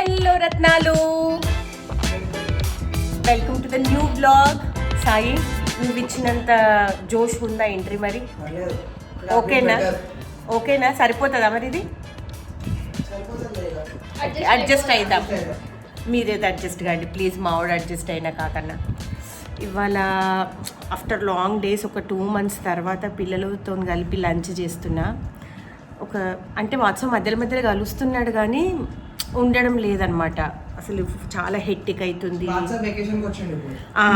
Hello రత్నాలు, welcome to the new blog. Sai, నువ్వు ఇచ్చినంత జోష్ ఉందా ఎంట్రీ? మరి ఓకేనా సరిపోతుందా మరి? ఇది అడ్జస్ట్ అయిద్దాం. మీరేది అడ్జస్ట్ కాండి ప్లీజ్, మావాడు అడ్జస్ట్ అయినా కాకన్నా. ఇవాళ ఆఫ్టర్ లాంగ్ డేస్ ఒక 2 months తర్వాత పిల్లలతో కలిపి లంచ్ చేస్తున్నా. అంటే వాట్సాప్ మధ్యలో కలుస్తున్నాడు కానీ ఉండడం లేదనమాట. అసలు చాలా హెక్టిక్ అవుతుంది.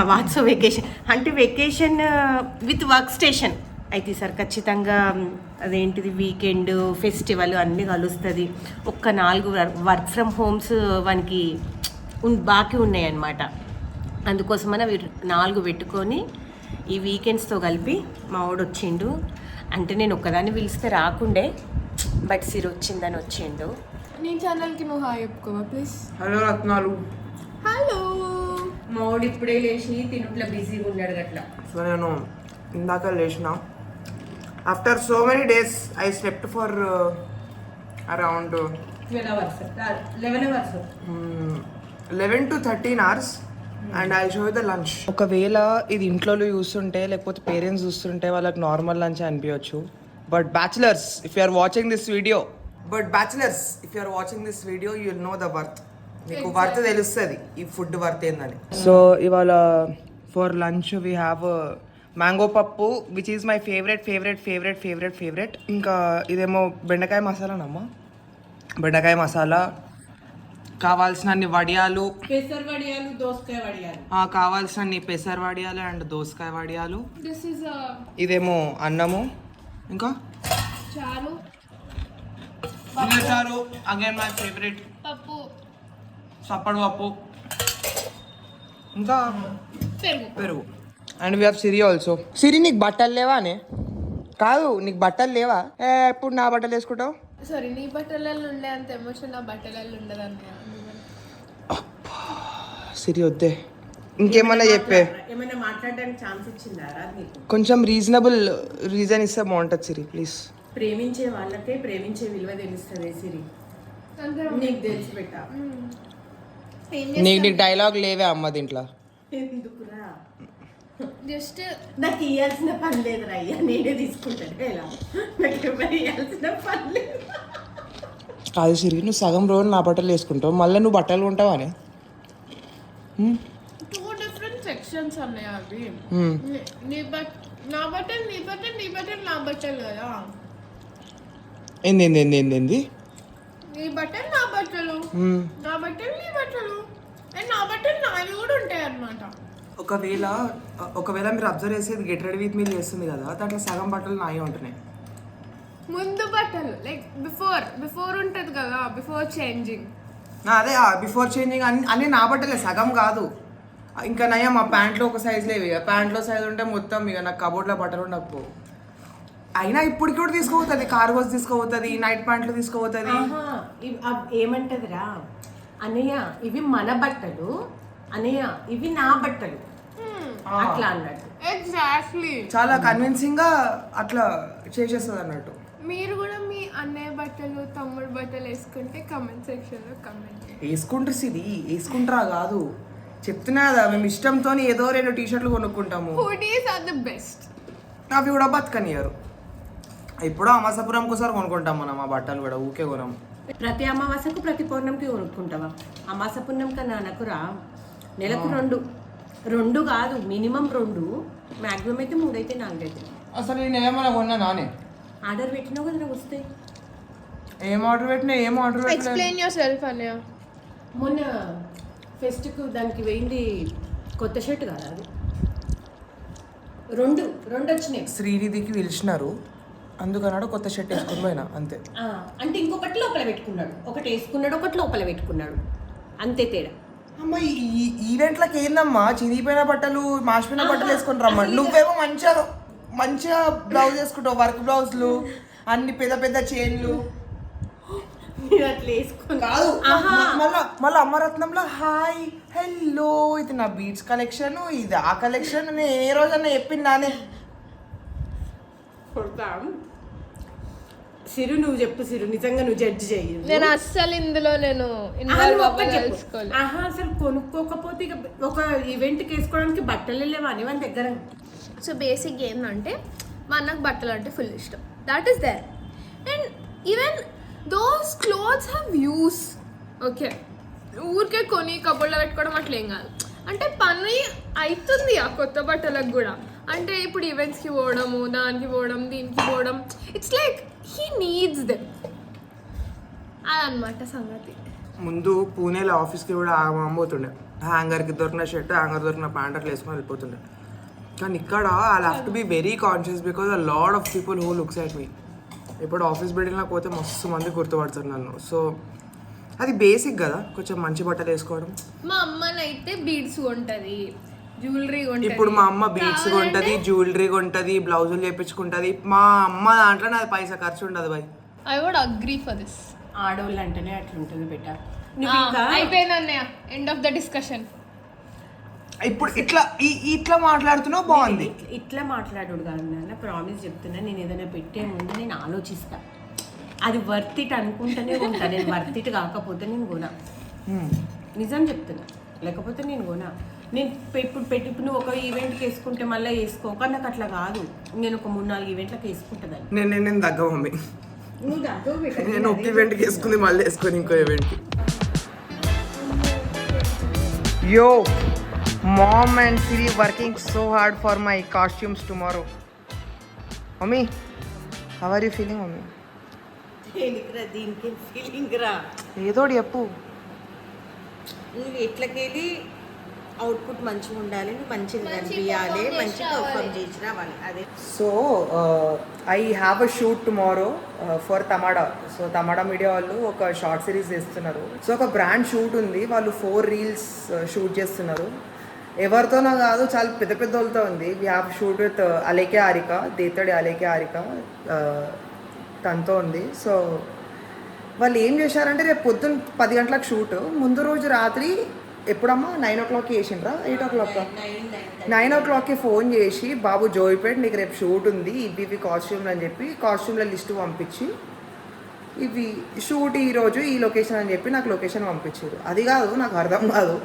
వాట్సాప్ వెకేషన్ అంటే వెకేషన్ విత్ వర్క్ స్టేషన్ అయితే సార్ ఖచ్చితంగా. అదేంటిది వీకెండ్ ఫెస్టివల్ అన్నీ కలుస్తుంది. 4 వర్క్ ఫ్రమ్ హోమ్స్ వానికి బాకీ ఉన్నాయి అన్నమాట. అందుకోసమని అవి 4 పెట్టుకొని ఈ వీకెండ్స్తో కలిపి మా వాడు వచ్చిండు. అంటే నేను ఒక్కదాన్ని పిలిస్తే రాకుండే, బట్ సిరి వచ్చిందని వచ్చిండు. నీ ఛానల్కి నువ్వు హాయ్ చెప్పుకోవా ప్లీజ్. హలో రత్నాలు. హలో. మా వాడు ఇప్పుడే లేచి తినుట్లా బిజీగా ఉన్నాడు గట్లా. సో నేను ఇందాక లేచిన. After so many days I slept for around 11 to 13 hours and I show the lunch. ఒకవేళ ఇది ఇంట్లో చూస్తుంటే లేకపోతే పేరెంట్స్ చూస్తుంటే వాళ్ళకి నార్మల్ లంచ్ అనిపించవచ్చు. But bachelors if you are watching this video you will know the worth. మీకు worth తెలుస్తుంది ఈ ఫుడ్ వర్త్ ఏందని. సో ఇవాళ for lunch we have mango pappu which is my favourite. ఇంకా ఇదేమో బెండకాయ మసాలానమ్మా, బెండకాయ మసాలా. కావాల్సినన్ని వడియాలు, పెసర వడియాలు, దోసకాయ వడియాలు, కావాల్సినన్ని పెసర వడియాలు అండ్ దోసకాయ వడియాలు. దిస్ ఇస్ ఇదేమో అన్నము, ఇంకా చారు, చారు అగైన్ మై ఫేవరెట్, పప్పు, సప్పడు పప్పు, ఇంకా పెరుగు. And we have Siri also. Siri నీకు బట్టలు లేవానే? కాదు, నీకు బట్టలు లేవా? ఎప్పుడు నా బట్టలు వేసుకుంటావు? సారీ, నీ బట్టలలో ఉండే అంత ఎమోషన్ నా బట్టలలో ఉండదు అన్నయ్య. సిరి వద్దే, ఇంకేమన్నా చెప్పే. ఏమైనా మాట్లాడడానికి ఛాన్స్ ఇచ్చిందా నీకు? కొంచెం రీజనబుల్ రీజన్ ఇస్తే బాగుంటుంది సిరి ప్లీజ్. ప్రేమించే వాళ్ళకే ప్రేమించే విలువ తెలుస్తుంది సిరి, నీకు తెలిసి పెట్టా. నీకు డైలాగ్ లేవే అమ్మ దీంట్లో. ఎందుకురా? జస్ట్ నాకు ఇవ్వాల్సిన పని లేదురా అయ్యా, నేనే తీసుకుంటాను. ఎలా నాకు ఎవరు ఇవ్వాల్సిన పని లేదు. కాదు సిరి, నువ్వు సగం రోజు నా బట్టలు వేసుకుంటావు, మళ్ళీ నువ్వు బట్టలు కొంటావా అని? 2 different sections అన్నయ్య అవి. నీ నా బట్టలు నీ బట్టలు, నీ బట్టలు నా బట్టలు కదా. ఏంది నీ బట్టలు నా బట్టలు, నా బట్టలు నీ బట్టలు, అండ్ నా బట్టలు నావి కూడా ఉంటాయి అన్నమాట. ఒకవేళ మీరు అబ్జర్వ్ చేసేది గెట్ రెడీ విత్ మీ చేస్తుంది కదా, దాంట్లో సగం బట్టలు నాయే ఉంటున్నాయి. ముందు బట్టలు లైక్ బిఫోర్ ఉంటుంది కదా, బిఫోర్ చేంజింగ్. అదే బిఫోర్ చేంజింగ్ అన్నీ నా బట్టలే, సగం కాదు. ఇంకా నయ్యా మా ప్యాంట్లో ఒక సైజులో ఇవి, ప్యాంట్లో సైజు ఉంటే మొత్తం ఇక నాకు కబోర్డ్లో బట్టలు ఉండకపో. అయినా ఇప్పటికి కూడా తీసుకోపోతుంది, కార్గోస్ తీసుకోపోతుంది, నైట్ ప్యాంట్లు తీసుకోపోతుంది. ఏమంటదిరా అన్నయ్య, ఇవి మన బట్టలు, అన్నయ్య ఇవి నా బట్టలు, అట్లా అన్నట్టు. ఎగ్జాక్ట్లీ, చాలా కన్విన్సింగ్ గా అట్లా చేసేస్తుంది అన్నట్టు. మీరు కూడా మీ అన్నయ్య బట్టలు, తమ్ముడు బట్టలు వేసుకుంటే కమెంట్ సెక్షన్ లో కమెంట్ వేసుకుంటారు సిది, వేసుకుంటారా కాదు చెప్తున్నా కదా, మేము ఇష్టంతో ఏదో 2 టీ-షర్ట్లు కొనుక్కుంటాము. Hoodies are the best. అవి కూడా బతకనియరు. ఇప్పుడు అమాసపురంకి ఒకసారి కొనుక్కుంటాం మనం ఆ బట్టలు కూడా, ఊకే కొనం. ప్రతి అమావాస్యకు ప్రతి పౌర్ణమికి కొనుక్కుంటావా? అమాస పుణ్యం కన్నా అనకురా, నెలకు 2 కాదు, మినిమం 2, మ్యాక్సిమం అయితే 3 అయితే 4 అయితే. అసలు నేను ఏమన్నా కొన్నా నానే? ఆర్డర్ పెట్టినావు కదా, నాకు వస్తాయి. ఏం ఆర్డర్ పెట్టినా ఎక్స్ప్లెయిన్ యువర్ సెల్ఫ్ అన్నయ్య. మొన్న ఫెస్ట్కు దానికి వెయింది కొత్త షర్ట్ కదా, అది 2 వచ్చినాయి. శ్రీనిధికి పిలిచినారు, అందుకన్నాడు కొత్త షర్ట్ వేసుకుని పోయినా అంతే. అంటే ఇంకొకటి లోపల పెట్టుకున్నాడు, ఒకటి వేసుకున్నాడు, ఒకటి లోపల పెట్టుకున్నాడు, అంతే తేడా. అమ్మ ఈ ఈవెంట్లకి ఏందమ్మా చిరిగిపోయిన బట్టలు, మాసిపోయిన బట్టలు వేసుకొని రమ్మని. నువ్వేమో మంచిగా బ్లౌజ్ వేసుకుంటావు, వర్క్ బ్లౌజ్లు, అన్ని పెద్ద చైన్లు. అట్లా వేసుకుని కాదు, మళ్ళీ అమ్మరత్నంలో హాయ్ హలో, ఇది నా బీట్స్ కలెక్షన్, ఇది ఆ కలెక్షన్. నేను ఏ రోజన్నా చెప్పింది నానే. సిరు నువ్వు చెప్పు సిరు, నిజంగా నువ్వు జడ్జి చెయ్యి. నేను అస్సలు ఇందులో ఇన్వాల్వ్ అవ్వదలుచుకోలేదు. అసలు కొనుక్కోకపోతే ఇక ఒక ఈవెంట్కి వేసుకోవడానికి బట్టలు లేవా అని మన దగ్గర. సో బేసిక్ ఏంటంటే మా అన్నకు బట్టలు అంటే ఫుల్ ఇష్టం. That is there. And even those clothes have use. Okay, ఊరికే కొని కబోర్డ్లో పెట్టుకోవడం అట్లా ఏం కాదు. అంటే పని అవుతుంది ఆ కొత్త బట్టలకు కూడా. అంటే ఇప్పుడు ఈవెంట్స్కి పోవడము, దానికి పోవడం, దీనికి పోవడం, it's like he needs them. అదనమాట సంగతి. ముందు పూణేలో ఆఫీస్కి కూడా ఆగమపోతుండే. హ్యాంగర్కి దొరికిన షర్ట్, హ్యాంగర్ దొరికిన ప్యాంట్ అట్లా వేసుకొని వెళ్ళిపోతుండే. కానీ ఇక్కడ I have to be very conscious because a lot of people who looks at me. ఇప్పుడు ఆఫీస్ బిల్డింగ్లోకి పోతే మస్తు మంది గుర్తుపడతారు నన్ను. సో అది బేసిక్ కదా, కొంచెం మంచి బట్టలు వేసుకోవడం. మా అమ్మనైతే బీడ్స్ కొంటది, జ్యువెలరీ కొంటది. ఇప్పుడు మా అమ్మ బీడ్స్ కొంటది, జ్యువెలరీ కొంటది, బ్లౌజులు చేయించుకుంటది. మా అమ్మ దాంట్లో నాది పైసా ఖర్చు ఉండదు boy. I would agree for this. ఆడవాళ్ళు అంటేనే అట్లుంటుంది బెట. అయిపోయింది అన్నయ్య, ఎండ్ ఆఫ్ ద డిస్కషన్. ఇప్పుడు ఇట్లా మాట్లాడుతున్నావు బాగుంది. ఇట్లా మాట్లాడు కాదు నాన్న, ప్రామిస్ చెప్తున్నా. నేను ఏదైనా పెట్టే ముందు నేను ఆలోచిస్తా, అది వర్త్ ఇట్ అనుకుంటేనే ఉంటా. నేను వర్త్ ఇట్ కాకపోతే నేను కొనా. నిజం చెప్తున్నా, లేకపోతే నేను కొనా. నేను ఇప్పుడు నువ్వు ఒక ఈవెంట్కి వేసుకుంటే మళ్ళీ వేసుకో, కానీ నాకు అట్లా కాదు. నేను ఒక 3-4 ఈవెంట్లకు వేసుకుంటుందని. నేను తగ్గ మమ్మీ, నువ్వు తగ్గవు బెట. నేను ఒక ఈవెంట్కి వేసుకుంది మళ్ళీ వేసుకొని ఇంకో ఈవెంట్కి. Yo, mom and Siri working so hard for my costumes tomorrow. Mommy, how are you feeling, mommy? దీనికి ఫీలింగ్ రా, ఏదో చెప్పు. నువ్వు ఎట్లకెళ్ళి అవుట్పుట్ మంచిగా ఉండాలి, నువ్వు మంచిగా కనిపించాలి, మంచిగా పర్ఫామ్ చేసి రావాలి. అదే. So I have a shoot tomorrow for Tamada. So Tamada media వాళ్ళు ఒక షార్ట్ సిరీస్ చేస్తున్నారు. సో ఒక బ్రాండ్ షూట్ ఉంది, వాళ్ళు 4 రీల్స్ షూట్ చేస్తున్నారు. ఎవరితోనో కాదు, చాలా పెద్ద పెద్ద వాళ్ళతో ఉంది. We have shoot with Alekhya Harika, Dethadi Alekhya Harika, తనతో ఉంది. సో వాళ్ళు ఏం చేశారంటే రేపు పొద్దున్న 10 గంటలకు షూట్, ముందు రోజు రాత్రి ఎప్పుడమ్మా 9 o'clock వేసిండ్రా, 8 o'clock, 9 o'clockకి ఫోన్ చేసి, బాబు జోయిపేట్ నీకు రేపు షూట్ ఉంది, ఇవి కాస్ట్యూమ్లు అని చెప్పి కాస్ట్యూమ్ల లిస్టు పంపించి, ఇవి షూట్ ఈరోజు ఈ లొకేషన్ అని చెప్పి నాకు లొకేషన్ పంపించారు. అది కాదు, నాకు అర్థం కాదు.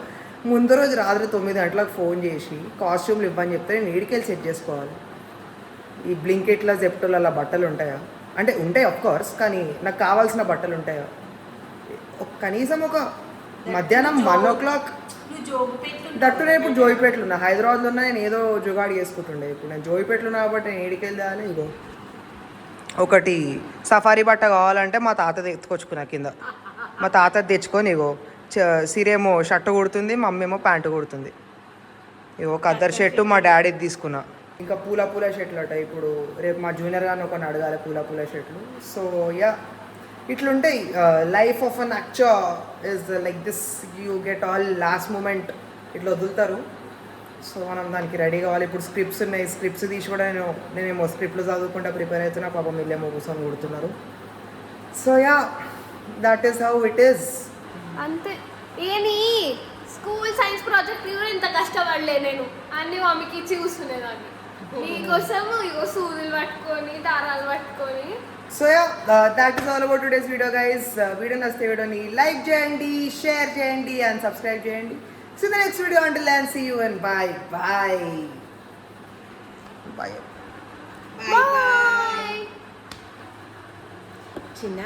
ముందు రోజు రాత్రి 9 గంటలకు ఫోన్ చేసి కాస్ట్యూమ్లు ఇవ్వని చెప్తే నేను ఏడికెళ్ళి సెట్ చేసుకోవాలి. ఈ బ్లింకెట్ల జెప్టోల బట్టలు ఉంటాయా అంటే ఉంటాయి ఆఫ్ కోర్స్, కానీ నాకు కావాల్సిన బట్టలు ఉంటాయా? కనీసం ఒక మధ్యాహ్నం 1 o'clock. దట్టు నేను ఇప్పుడు జోయిపేటలో ఉన్నా, హైదరాబాద్లో ఉన్నా నేను ఏదో జుగాడి చేసుకుంటుండే. ఇప్పుడు నేను జోయిపేటలో ఉన్నా కాబట్టి నేను ఏడికెళ్ళాలి. ఇగో ఒకటి సఫారీ బట్ట కావాలంటే మా తాత ఎత్తుకొచ్చుకున్నా కింద. మా తాత తెచ్చుకొని ఇగో సిరేమో షర్ట్ కుడుతుంది, మా అమ్మేమో ప్యాంటు కుడుతుంది. ఇగో కద్దర్ షర్టు మా డాడీది తీసుకున్నా. ఇంకా పూల షర్ట్లు అట. ఇప్పుడు రేపు మా జూనియర్ గారిని ఒకరిని అడగాలి పూల షర్ట్లు. సో యా, ఇట్లుంటాయి. Life of an actor is like this. You get all last moment ఇట్లా వదులుతారు. సో మనం దానికి రెడీ కావాలి. ఇప్పుడు స్క్రిప్ట్స్ ఉన్నాయి, స్క్రిప్ట్స్ తీసి కూడా నేనేమో స్క్రిప్ట్లు చదువుకుంటా ప్రిపేర్ అవుతున్నా, పాపం వీళ్ళేమో కూర్చొని కొడుతున్నారు. So yeah, that is how it is. అంతే. ఏని స్కూల్ సైన్స్ ప్రాజెక్ట్ కూడా ఇంత కష్టపడలే నేను. అన్ని మమ్మీకి ఇచ్చి కూర్చునేదాన్ని. నీకోసం ఇగో సూదులు పట్టుకొని, దారాలు పట్టుకొని. So yeah, that is all about today's video guys. Video నచ్చితే వీడియోని లైక్ చేయండి, షేర్ చేయండి అండ్ సబ్స్క్రైబ్ చేయండి. See the next video. Until then, see you and bye. Bye. చిన్న